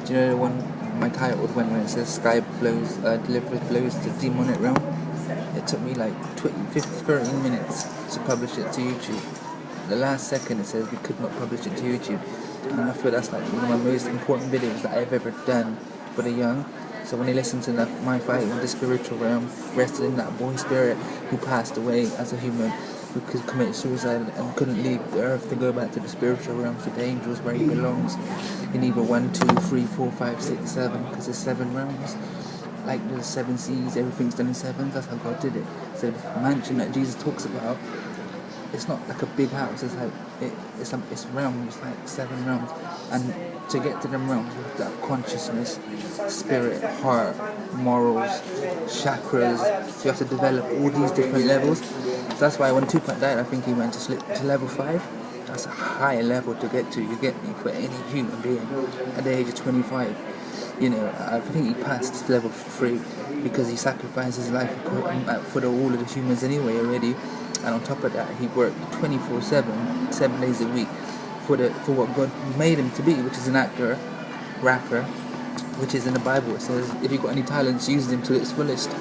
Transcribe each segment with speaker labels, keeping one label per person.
Speaker 1: Do you know the one, my title when it says Sky blows, delivers blows to demonic realm? It took me like 13 minutes to publish it to YouTube. The last second it says we could not publish it to YouTube. And I feel that's like one of my most important videos that I've ever done for the young. So when they listen to my fight with the spiritual realm, wrestling that boy spirit who passed away as a human, who could commit suicide and couldn't leave the earth to go back to the spiritual realms with the angels where he belongs, in either 1, 2, 3, 4, 5, 6, 7, because there's 7 realms. Like the 7 seas, everything's done in 7s. That's how God did it. So the mansion that Jesus talks about, it's not like a big house. It's like it's realms, like 7 realms. And to get to them realms, you have to have consciousness, spirit, heart, morals, chakras. So you have to develop all these different levels. So that's why when Tupac died, I think he went to slip to level 5. That's a higher level to get to. You get me, for any human being at the age of 25. You know, I think he passed level 3 because he sacrificed his life for all of the humans anyway already. And on top of that, he worked 24/7, 7 days a week for what God made him to be, which is an actor, rapper, which is in the Bible. It says, if you've got any talents, use them to its fullest.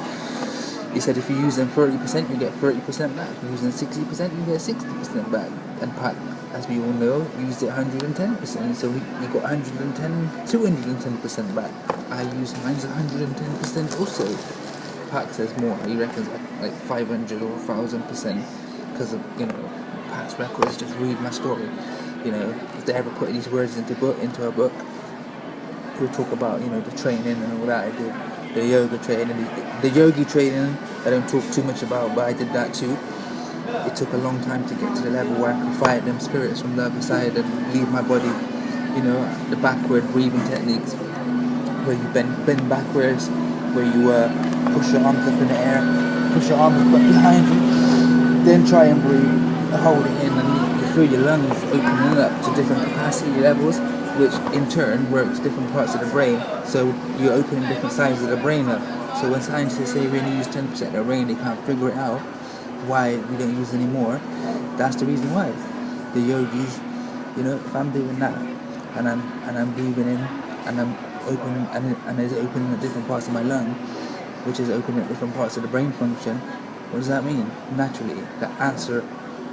Speaker 1: He said if you use them 30%, you get 30% back. If you use them 60%, you get 60% back. And Pac, as we all know, used it 110%. So he got 210% back. I used mine's 110% also. Pac says more. He reckons like 500 or 1,000% because of, you know, Pac's records. Just read my story. You know, if they ever put these words into a book, we'll talk about, you know, the training and all that I did. The yoga training, the yogi training, I don't talk too much about, but I did that too. It took a long time to get to the level where I could fight them spirits from the other side and leave my body, you know, the backward breathing techniques, where you bend backwards, where you push your arms up in the air, push your arms up behind you, then try and breathe, hold it in, and you feel your lungs opening up to different capacity levels, which in turn works different parts of the brain. So you're opening different sides of the brain up. So when scientists say we only use 10% of the brain, they can't figure it out why we don't use any more. That's the reason why. The yogis, you know, if I'm doing that and I'm breathing in and I'm opening and it's opening at different parts of my lung, which is opening at different parts of the brain function, what does that mean? Naturally, the answer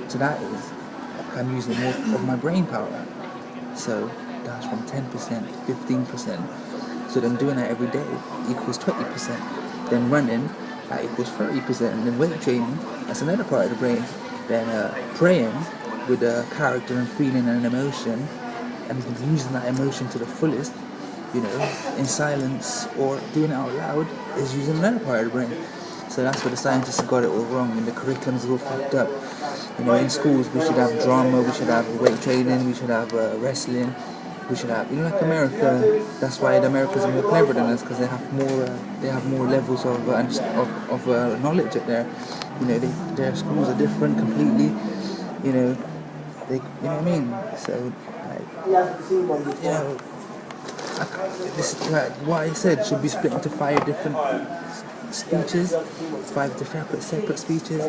Speaker 1: to that is I'm using more of my brain power. So that's from 10% to 15%. So then doing that every day equals 20%. Then running, that equals 30%. And then weight training, that's another part of the brain. Then praying with a character and feeling and an emotion, and using that emotion to the fullest, you know, in silence or doing it out loud, is using another part of the brain. So that's where the scientists got it all wrong, and the curriculums are all fucked up. You know, in schools we should have drama, we should have weight training, we should have wrestling, we should have, you know, like America. That's why the Americans are more clever than us, because they have more levels of knowledge up there. You know, their schools are different completely. You know, you know what I mean. So, like, you know, this is like what I said should be split into 5 different speeches, 5 separate speeches,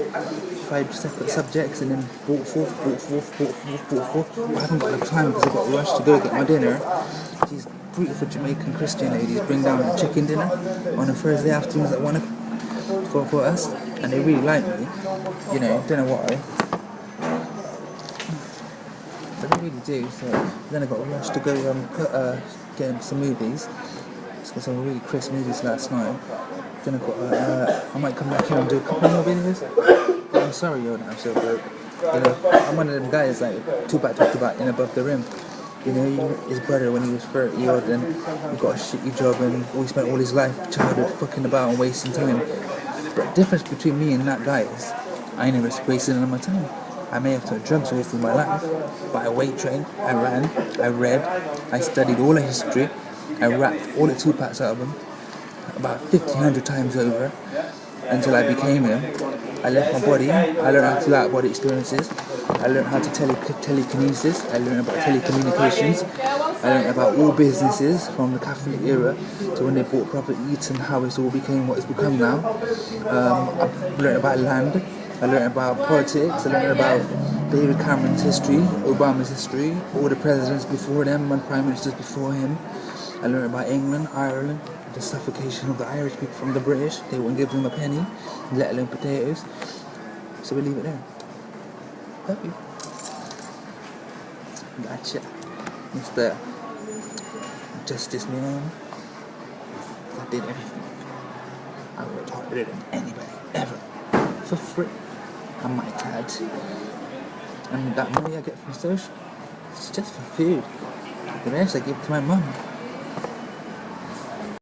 Speaker 1: 5 separate subjects, and then brought forth. I haven't got enough time because I've got to rush to go get my dinner. These beautiful Jamaican Christian ladies bring down a chicken dinner on a Thursday afternoon at 1 o'clock for us, and they really like me. You know, don't know why, but they really do. So then I got to rush to go get some movies. Let's get some really crisp movies last night. Then I might come back here and do a couple more videos. But I'm sorry, yo, that I'm so broke. You know, I'm one of them guys like Tupac talked about in Above the Rim. You know, his brother when he was 30 odd and he got a shitty job and he spent all his life, childhood, fucking about and wasting time. But the difference between me and that guy is I never wasted none of my time. I may have took drugs all through my life, but I weight trained, I ran, I read, I studied all the history, I rapped all the Tupac's album about 1,500 times over until I became him. I left my body, I learned how to do out-body experiences, I learned how to telekinesis, I learned about telecommunications, I learned about all businesses from the Catholic era to when they bought properties and how it's all became what it's become now. I learned about land, I learned about politics, I learned about David Cameron's history, Obama's history, all the presidents before them and prime ministers before him. I learned about England, Ireland, the suffocation of the Irish people from the British. They wouldn't give them a penny, let alone potatoes. So we leave it there. Love you. Gotcha. Mr. Justice Man. I did everything. I worked harder than anybody ever. For free. I might add. And that money I get from social, it's just for food. The rest I give to my mum.